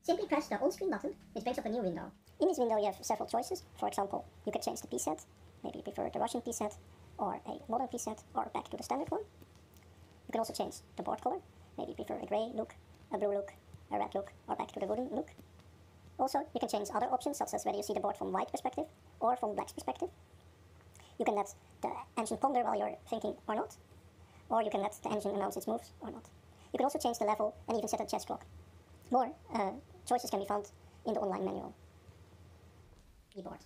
Simply press the on-screen button, which brings up a new window. In this window you have several choices. For example, you can change the piece set. Maybe you prefer the Russian piece set, or a modern piece set, or back to the standard one. You can also change the board color. Maybe you prefer a grey look, a blue look, a red look, or back to the wooden look. Also, you can change other options, such as whether you see the board from white perspective or from black's perspective. You can let the engine ponder while you're thinking or not. Or you can let the engine announce its moves or not. You can also change the level and even set a chess clock. More choices can be found in the online manual. E-board.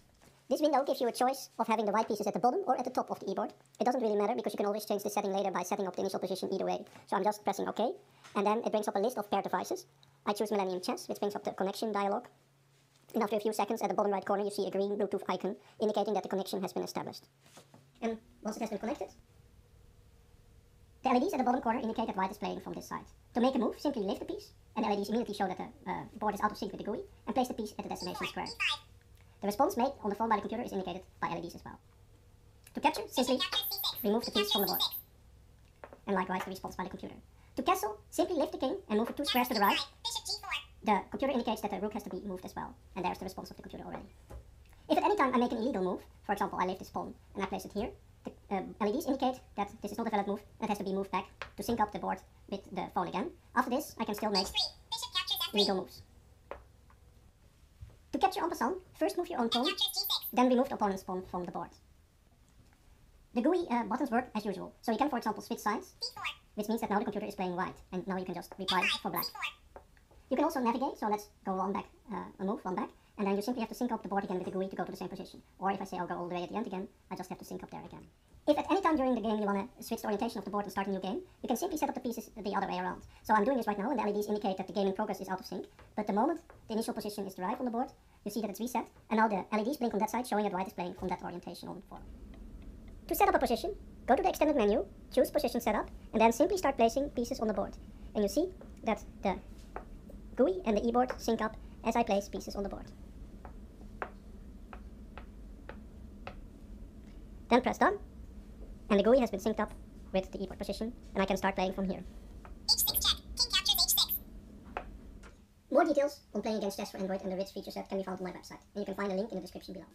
This window gives you a choice of having the white pieces at the bottom or at the top of the e-board. It doesn't really matter because you can always change the setting later by setting up the initial position either way. So I'm just pressing OK, and then it brings up a list of paired devices. I choose Millennium Chess, which brings up the connection dialog. And after a few seconds, at the bottom right corner, you see a green Bluetooth icon indicating that the connection has been established. And once it has been connected, the LEDs at the bottom corner indicate that white is playing from this side. To make a move, simply lift the piece, and the LEDs immediately show that the board is out of sync with the GUI, and place the piece at the destination square. The response made on the phone by the computer is indicated by LEDs as well. To capture, simply remove the piece from the board. And likewise the response by the computer. To castle, simply lift the king and move it 2 squares to the right. The computer indicates that the rook has to be moved as well, and there's the response of the computer already. If at any time I make an illegal move, for example I lift this pawn and I place it here, the LEDs indicate that this is not a valid move and it has to be moved back to sync up the board with the phone again. After this, I can still make illegal moves. To capture en passant, first move your own pawn, then remove the opponent's pawn from the board. The GUI buttons work as usual, so you can for example switch sides, which means that now the computer is playing white, and now you can just reply for black. You can also navigate, so let's go one back, a move, one back, and then you simply have to sync up the board again with the GUI to go to the same position. Or if I say I'll go all the way at the end again, I just have to sync up there again. If at any time during the game you want to switch the orientation of the board and start a new game, you can simply set up the pieces the other way around. So I'm doing this right now, and the LEDs indicate that the game in progress is out of sync, but the moment the initial position is derived on the board, you see that it's reset, and now the LEDs blink on that side, showing that white is playing from that orientation on 4. To set up a position, go to the extended menu, choose Position Setup, and then simply start placing pieces on the board. And you see that the GUI and the e-board sync up as I place pieces on the board. Then press done, and the GUI has been synced up with the e-board position, and I can start playing from here. H6 check. King captures H6. More details on playing against chess for Android and the rich feature set can be found on my website, and you can find a link in the description below.